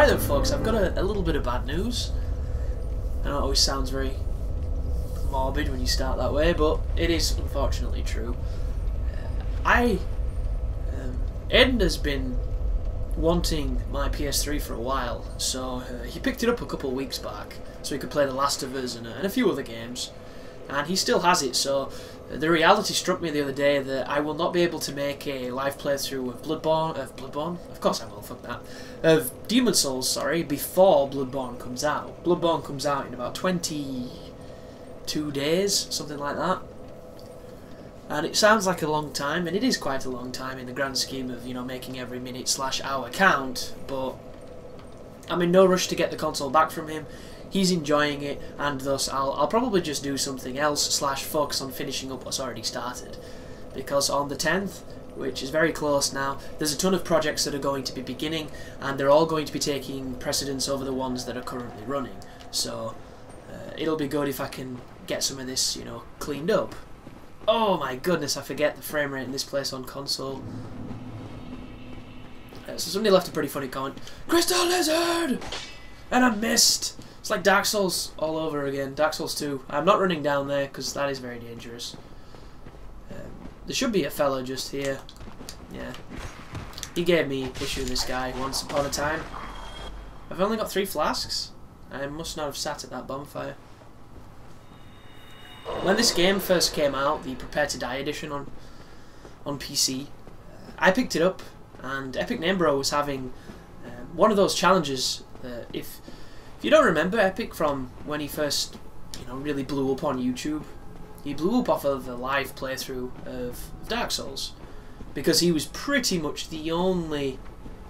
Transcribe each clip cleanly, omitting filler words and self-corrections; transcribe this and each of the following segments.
Right then folks, I've got a little bit of bad news. I know it always sounds very morbid when you start that way, but it is unfortunately true. Aiden has been wanting my PS3 for a while, so he picked it up a couple of weeks back so he could play The Last of Us and a few other games, and he still has it. So the reality struck me the other day that I will not be able to make a live playthrough of Bloodborne, of course I will, fuck that, of Demon Souls, sorry, before Bloodborne comes out. Bloodborne comes out in about 22 days, something like that. And it sounds like a long time, and it is quite a long time in the grand scheme of, you know, making every minute/hour count, but I'm in no rush to get the console back from him. He's enjoying it, and thus I'll probably just do something else / focus on finishing up what's already started. Because on the 10th, which is very close now, there's a ton of projects that are going to be beginning, and they're all going to be taking precedence over the ones that are currently running. So it'll be good if I can get some of this, you know, cleaned up. Oh my goodness, I forget the frame rate in this place on console. So somebody left a pretty funny comment. Crystal Lizard! And I missed! It's like Dark Souls all over again. Dark Souls 2. I'm not running down there because that is very dangerous. There should be a fella just here. Yeah. He gave me issue, this guy, once upon a time. I've only got 3 flasks. I must not have sat at that bonfire. When this game first came out, the Prepare to Die edition on PC, I picked it up, and Epic Name Bro was having one of those challenges. If you don't remember Epic from when he first, you know, really blew up on YouTube, he blew up off of a live playthrough of Dark Souls because he was pretty much the only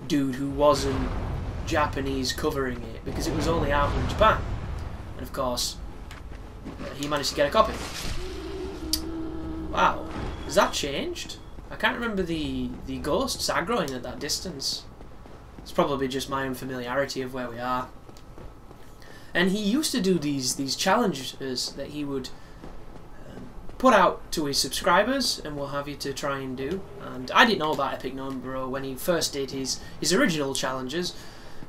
dude who wasn't Japanese covering it, because it was only out in Japan, and of course he managed to get a copy. Wow, has that changed? I can't remember the ghosts aggroing at that distance. It's probably just my unfamiliarity of where we are. And he used to do these challenges that he would put out to his subscribers and what have you to try and do. And I didn't know about Epic Name Bro when he first did his original challenges,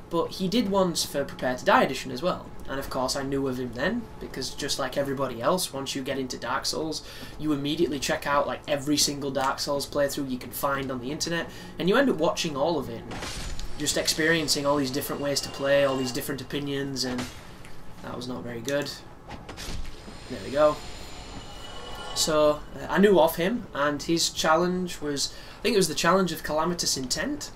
but he did ones for Prepare to Die edition as well. And of course I knew of him then, because just like everybody else, once you get into Dark Souls, you immediately check out like every single Dark Souls playthrough you can find on the internet, and you end up watching all of it, just experiencing all these different ways to play, all these different opinions, and that was not very good. There we go. So I knew of him, and his challenge was, I think it was the challenge of Calamitous Intent.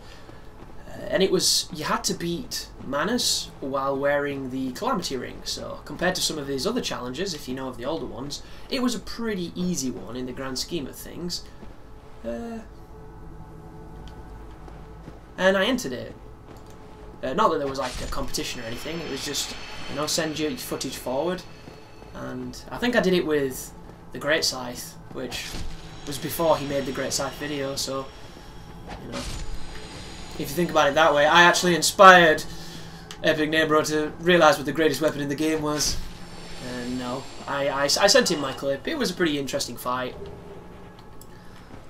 And it was, you had to beat Manus while wearing the Calamity Ring. So compared to some of his other challenges, if you know of the older ones, it was a pretty easy one in the grand scheme of things. And I entered it. Not that there was like a competition or anything, it was just, you know, send your footage forward. And I think I did it with the Great Scythe, which was before he made the Great Scythe video, so, you know, if you think about it that way, I actually inspired Epic Name Bro to realise what the greatest weapon in the game was. And no, I sent him my clip. It was a pretty interesting fight.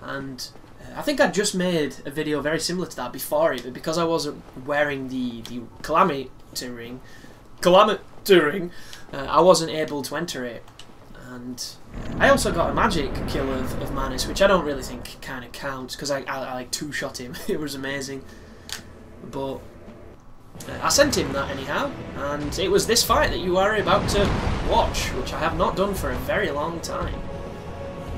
And I think I just made a video very similar to that before it, but because I wasn't wearing the Calamity Ring, I wasn't able to enter it. And I also got a magic kill of Manus, which I don't really think kind of counts, because I like two-shot him. It was amazing. But I sent him that anyhow, and it was this fight that you are about to watch, which I have not done for a very long time.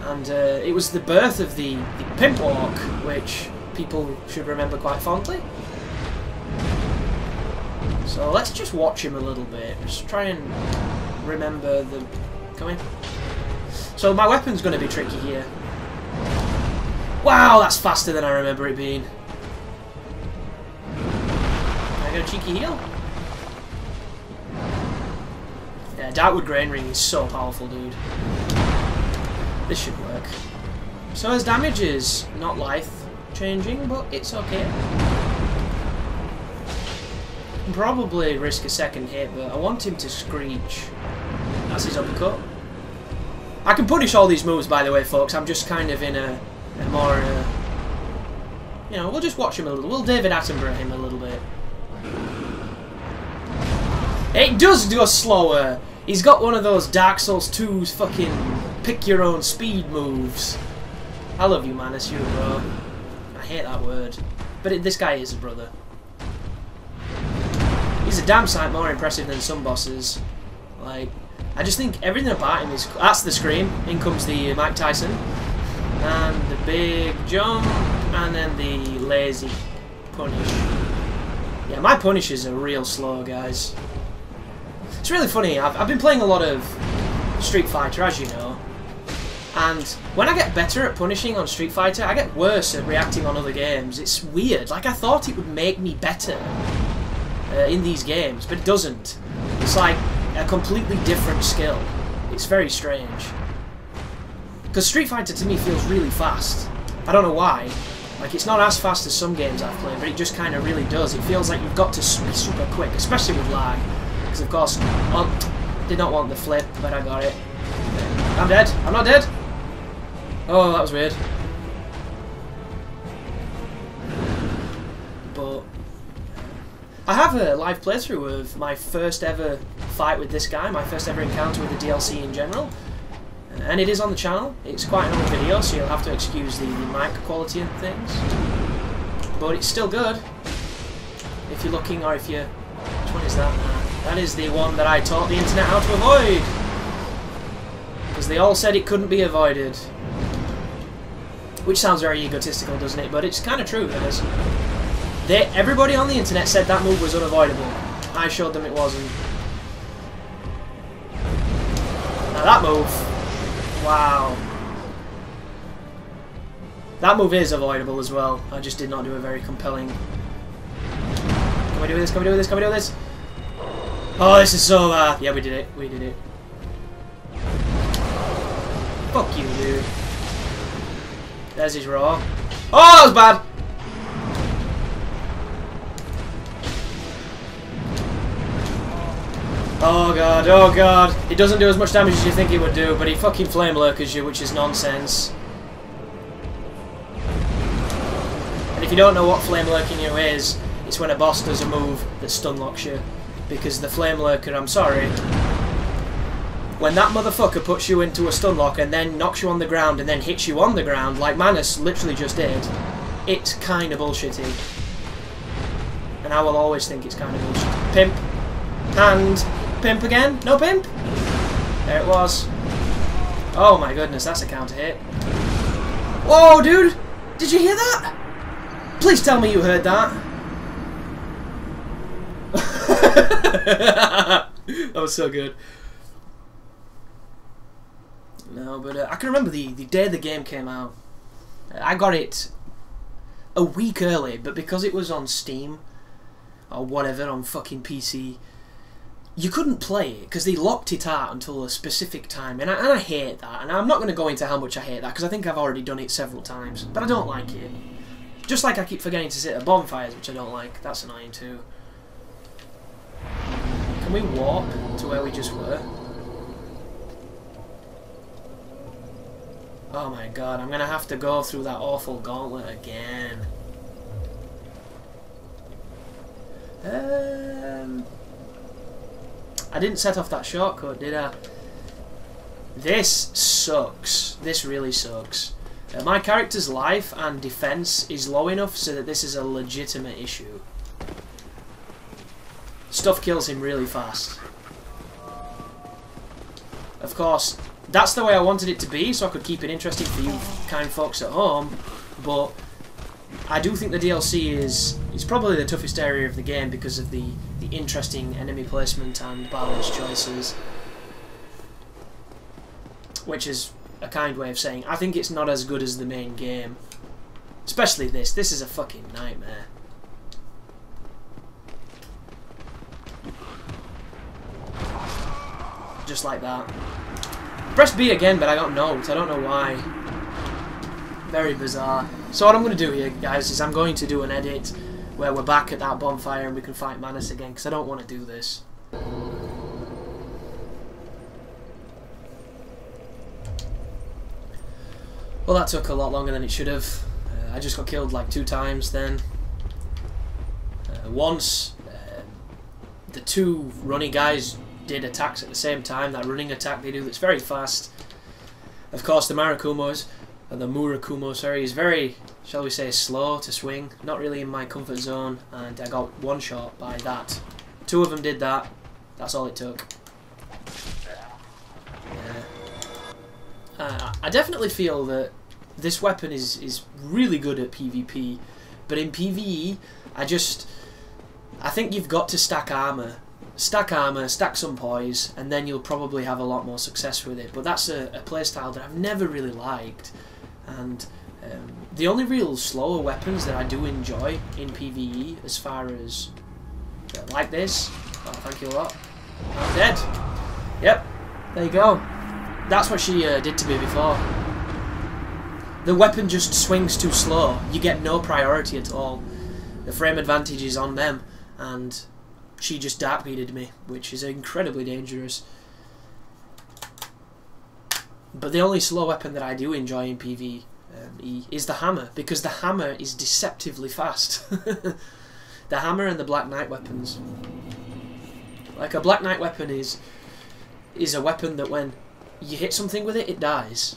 And it was the birth of the Pimp Walk, which people should remember quite fondly. So let's just watch him a little bit, just try and remember the... Come in. So my weapon's going to be tricky here. Wow, that's faster than I remember it being. Can I get a cheeky heal? Yeah, Darkwood Grain Ring is so powerful, dude. This should work. So his damage is not life-changing, but it's okay. Can probably risk a second hit, but I want him to screech. That's his uppercut. I can punish all these moves, by the way, folks. I'm just kind of in a more, you know, we'll just watch him a little. We'll David Attenborough him a little bit. It does go slower. He's got one of those Dark Souls 2 fucking pick your own speed moves. I love you, Manus, you're a bro. I hate that word. But this guy is a brother. He's a damn sight more impressive than some bosses. Like, I just think everything about him is... That's the scream. In comes the Mike Tyson. And the big jump. And then the lazy punish. Yeah, my punishes are real slow, guys. It's really funny. I've been playing a lot of Street Fighter, as you know. And when I get better at punishing on Street Fighter, I get worse at reacting on other games. It's weird. Like, I thought it would make me better in these games, but it doesn't. It's like a completely different skill. It's very strange. Because Street Fighter to me feels really fast. I don't know why. Like, it's not as fast as some games I've played, but it just kind of really does. It feels like you've got to be super quick, especially with lag. Because, of course, did not want the flip, but I got it. I'm dead. I'm not dead. Oh, that was weird. But I have a live playthrough of my first ever fight with this guy, my first ever encounter with the DLC in general. And it is on the channel. It's quite an old video, so you'll have to excuse the mic quality and things. But it's still good. If you're looking, or if you're... Which one is that? That is the one that I taught the internet how to avoid. Because they all said it couldn't be avoided. Which sounds very egotistical, doesn't it? But it's kind of true, guys. Everybody on the internet said that move was unavoidable. I showed them it wasn't. Now that move... Wow. That move is avoidable as well. I just did not do a very compelling... Can we do this? Can we do this? Can we do this? Oh, this is so bad. Yeah, we did it. We did it. Fuck you, dude. There's his raw. Oh, that was bad! Oh god, oh god. It doesn't do as much damage as you think it would do, but he fucking flame lurkers you, which is nonsense. And if you don't know what flame lurking you is, it's when a boss does a move that stun locks you. Because the flame lurker, I'm sorry, when that motherfucker puts you into a stun lock and then knocks you on the ground and then hits you on the ground, like Manus literally just did, it's kind of bullshitty. And I will always think it's kind of bullshitty. Pimp. And pimp again? No pimp? There it was. Oh my goodness, that's a counter hit. Whoa, dude! Did you hear that? Please tell me you heard that. That was so good. No, but I can remember the day the game came out. I got it a week early, but because it was on Steam or whatever on fucking PC, you couldn't play it because they locked it out until a specific time, and I hate that. And I'm not going to go into how much I hate that because I think I've already done it several times, but I don't like it. Just like I keep forgetting to sit at bonfires, which I don't like. That's annoying too. Can we warp to where we just were? Oh my god, I'm gonna have to go through that awful gauntlet again. I didn't set off that shortcut, did I? This sucks. This really sucks. My character's life and defense is low enough so that this is a legitimate issue. Stuff kills him really fast. Of course, that's the way I wanted it to be, so I could keep it interesting for you kind folks at home, but I do think the DLC is probably the toughest area of the game because of the interesting enemy placement and balance choices. Which is a kind way of saying I think it's not as good as the main game. Especially this. This is a fucking nightmare. Just like that. Press B again, but I got notes. I don't know why. Very bizarre. So what I'm going to do here, guys, is I'm going to do an edit where we're back at that bonfire and we can fight Manus again, because I don't want to do this. Well, that took a lot longer than it should have. I just got killed like 2 times then. Once, the two runny guys did attacks at the same time. That running attack they do that's very fast. Of course, the Murakumo, sorry, is very, shall we say, slow to swing. Not really in my comfort zone, and I got one shot by that. Two of them did that. That's all it took. Yeah. I definitely feel that this weapon is really good at PvP, but in PvE, I think you've got to stack armor, stack some poise, and then you'll probably have a lot more success with it. But that's a playstyle that I've never really liked, and the only real slower weapons that I do enjoy in PvE, as far as like this. Oh, thank you a lot. I'm dead. Yep, there you go. That's what she did to me before. The weapon just swings too slow. You get no priority at all. The frame advantage is on them, and she just dark beated me, which is incredibly dangerous. But the only slow weapon that I do enjoy in PvE is the hammer, because the hammer is deceptively fast. The hammer and the Black Knight weapons. Like, a Black Knight weapon is a weapon that when you hit something with it, it dies.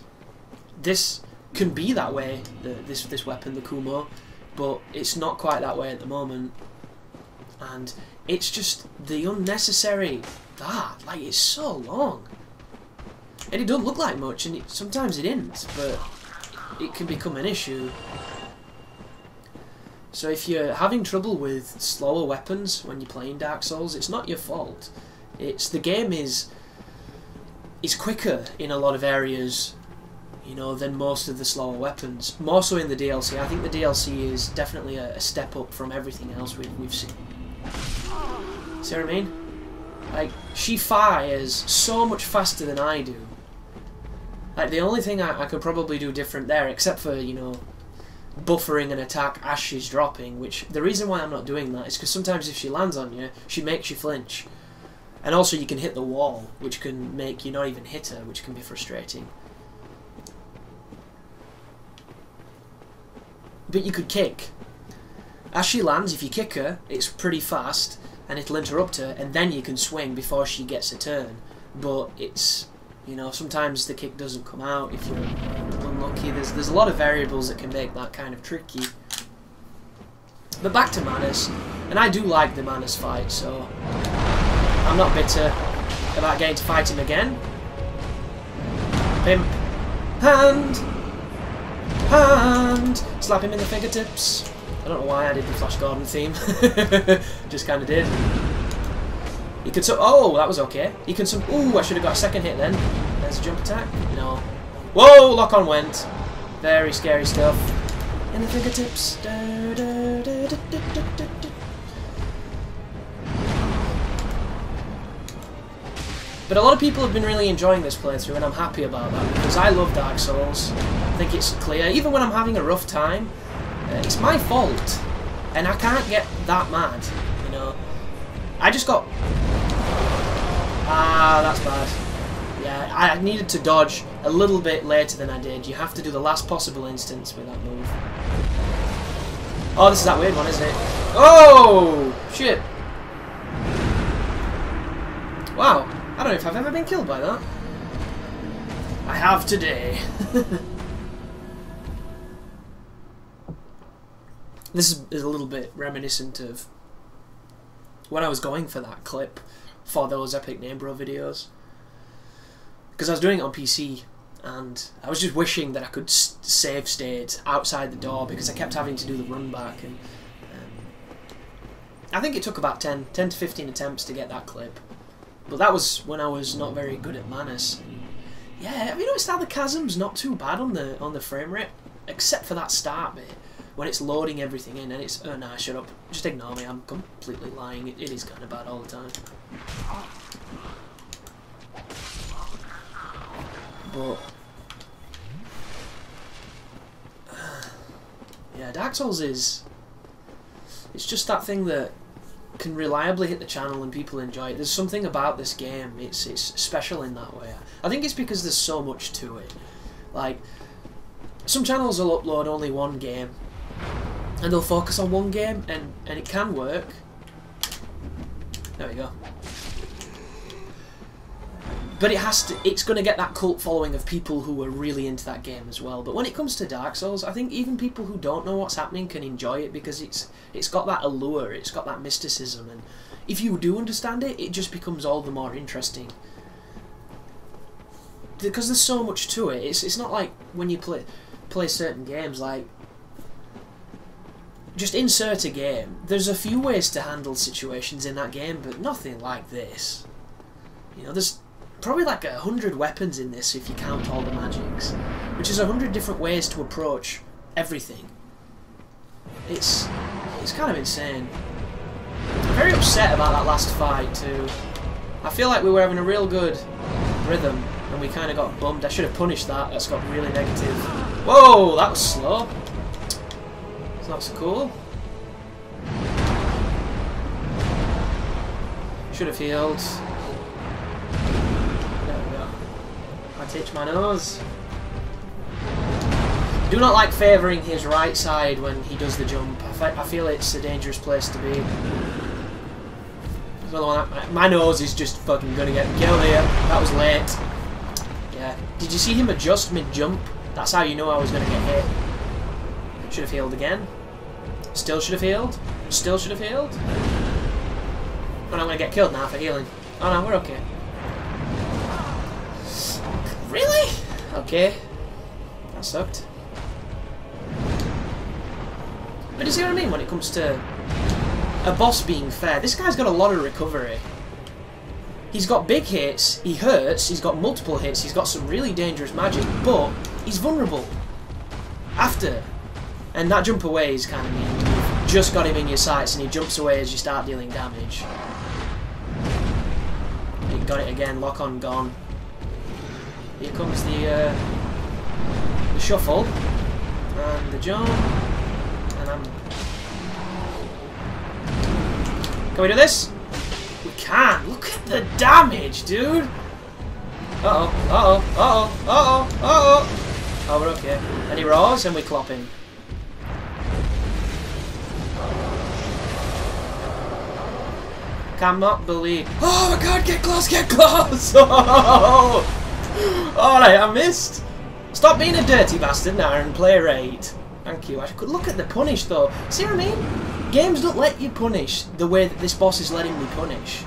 This can be that way, this weapon, the Kumo, but it's not quite that way at the moment. And it's just the unnecessary like, it's so long. And it don't look like much, and sometimes it isn't, but it can become an issue. So if you're having trouble with slower weapons when you're playing Dark Souls, it's not your fault. The game is quicker in a lot of areas, you know, than most of the slower weapons. More so in the DLC. I think the DLC is definitely a step up from everything else we've seen. See what I mean? Like, she fires so much faster than I do. Like, the only thing I could probably do different there, except for, you know, buffering an attack as she's dropping, which the reason why I'm not doing that is because sometimes if she lands on you, she makes you flinch. And also you can hit the wall, which can make you not even hit her, which can be frustrating. But you could kick. As she lands, if you kick her, it's pretty fast, and it'll interrupt her, and then you can swing before she gets a turn. But it's, you know, sometimes the kick doesn't come out if you're unlucky. There's a lot of variables that can make that kind of tricky. But back to Manus, and I do like the Manus fight, so I'm not bitter about getting to fight him again. Pimp. Hand! Slap him in the fingertips. I don't know why I did the Flash Gordon theme. Just kind of did. He could oh, that was okay. He could ooh, I should have got a second hit then. There's a jump attack. No. Whoa, lock on went. Very scary stuff. In the fingertips. But a lot of people have been really enjoying this playthrough, and I'm happy about that, because I love Dark Souls. I think it's clear. Even when I'm having a rough time, it's my fault, and I can't get that mad, you know. I just got... Ah, that's bad. Yeah, I needed to dodge a little bit later than I did. You have to do the last possible instance with that move. Oh, this is that weird one, isn't it? Oh! Shit. Wow. I don't know if I've ever been killed by that. I have today. This is a little bit reminiscent of when I was going for that clip for those Epic Name Bro videos. Because I was doing it on PC, and I was just wishing that I could save state outside the door, because I kept having to do the run back, and I think it took about 10 to 15 attempts to get that clip. But that was when I was not very good at Manus. Yeah, have you noticed how the chasm's not too bad on the frame rate? Except for that start bit, when it's loading everything in, and it's... Oh, nah, shut up. Just ignore me, I'm completely lying. It is kind of bad all the time. But... yeah, Dark Souls is... It's just that thing that can reliably hit the channel and people enjoy it. There's something about this game, it's special in that way. I think it's because there's so much to it. Like, some channels will upload only one game, and they'll focus on one game, and it can work. There we go. But it's going to get that cult following of people who are really into that game as well. But when it comes to Dark Souls, I think even people who don't know what's happening can enjoy it because it's got that allure, it's got that mysticism, and if you do understand it, it just becomes all the more interesting. Because there's so much to it. It's not like when you play certain games, like just insert a game. There's a few ways to handle situations in that game, but nothing like this. You know, there's probably like 100 weapons in this if you count all the magics, which is 100 different ways to approach everything. It's kind of insane. I'm very upset about that last fight too. I feel like we were having a real good rhythm and we kind of got bummed. I should have punished that. That's got really negative. Whoa, that was slow. It's not so cool. Should have healed. I itch my nose. Do not like favouring his right side when he does the jump. I feel it's a dangerous place to be. My nose is just fucking gonna get killed here. That was late. Yeah. Did you see him adjust mid-jump? That's how you know I was gonna get hit. Should have healed again. Still should have healed. Still should have healed. And I'm gonna get killed now for healing. Oh no, we're okay. Really? Okay. That sucked. But you see what I mean when it comes to a boss being fair? This guy's got a lot of recovery. He's got big hits, he hurts, he's got multiple hits, he's got some really dangerous magic, but he's vulnerable. After. And that jump away is kind of mean. You've just got him in your sights and he jumps away as you start dealing damage. You got it again, lock on gone. Here comes the shuffle and the jump, and Can we do this? We can. Look at the damage, dude. Uh oh. Uh oh. Uh oh. Uh oh. Uh oh. Oh, we're okay. And he roars, and we clop him. Cannot believe. Oh my God! Get close! Get close! Oh! Alright, I missed. Stop being a dirty bastard now and play right. Thank you. I could look at the punish though. See what I mean? Games don't let you punish the way that this boss is letting me punish.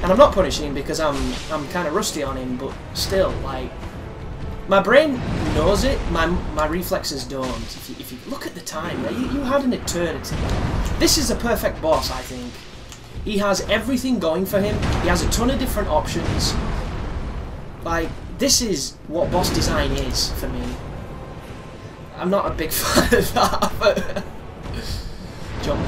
And I'm not punishing him because I'm kind of rusty on him, but still, like, my brain knows it. My reflexes don't. If you look at the time, you had an eternity. This is a perfect boss, I think. He has everything going for him. He has a ton of different options. Like, this is what boss design is for me. I'm not a big fan of that, but jump.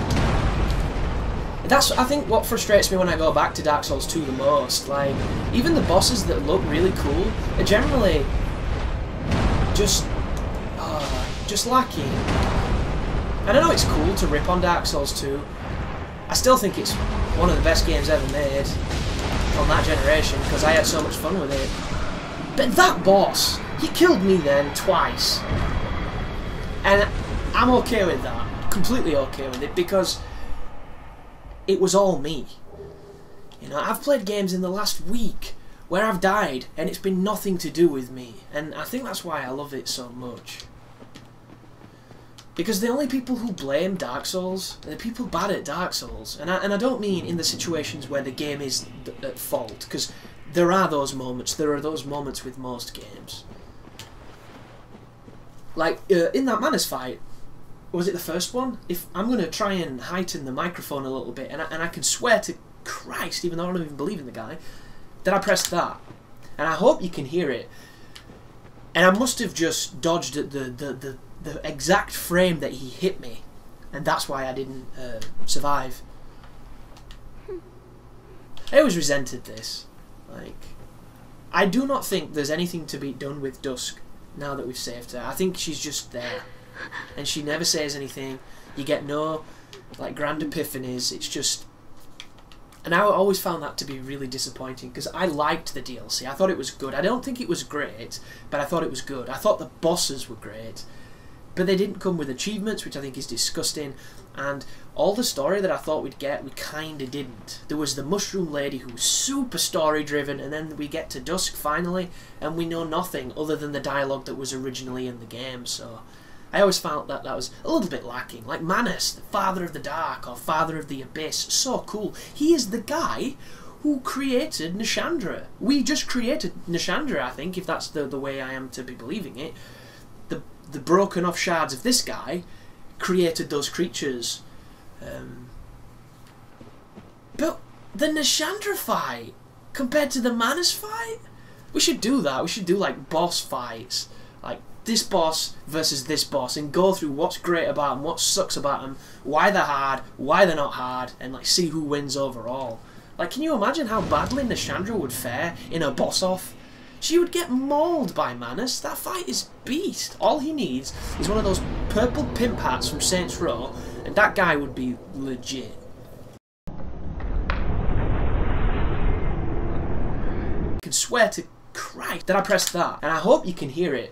That's, I think, what frustrates me when I go back to Dark Souls 2 the most. Like, even the bosses that look really cool are generally just lacking. And I know it's cool to rip on Dark Souls 2. I still think it's one of the best games ever made on that generation because I had so much fun with it. But that boss, he killed me then twice. And I'm okay with that. Completely okay with it because it was all me. You know, I've played games in the last week where I've died and it's been nothing to do with me. And I think that's why I love it so much. Because the only people who blame Dark Souls are the people bad at Dark Souls. And I don't mean in the situations where the game is at fault, because there are those moments. There are those moments with most games. Like, in that Manus fight, was it the first one? If I'm going to try and heighten the microphone a little bit, and I can swear to Christ, even though I don't even believe in the guy, that I pressed that. And I hope you can hear it. And I must have just dodged at the exact frame that he hit me, and that's why I didn't survive. I always resented this. Like, I do not think there's anything to be done with Dusk now that we've saved her. I think she's just there, and she never says anything. You get no, like, grand epiphanies. It's just... And I always found that to be really disappointing, because I liked the DLC. I thought it was good. I don't think it was great, but I thought it was good. I thought the bosses were great. But they didn't come with achievements, which I think is disgusting. And all the story that I thought we'd get, we kinda didn't. There was the mushroom lady who was super story driven, and then we get to Dusk finally, and we know nothing other than the dialogue that was originally in the game, so I always felt that that was a little bit lacking. Like Manus, the Father of the Dark, or Father of the Abyss, so cool. He is the guy who created Nishandra. We just created Nishandra, I think, if that's the way I am to be believing it. The broken off shards of this guy created those creatures. But the Nishandra fight compared to the Manus fight, we should do that. We should do like boss fights, like this boss versus this boss, and go through what's great about them, what sucks about them, why they're hard, why they're not hard, and like see who wins overall. Like, can you imagine how badly Nishandra would fare in a boss off? She would get mauled by Manus. That fight is beast. All he needs is one of those purple pimp hats from Saints Row, and that guy would be legit. I can swear to Christ that I pressed that, and I hope you can hear it.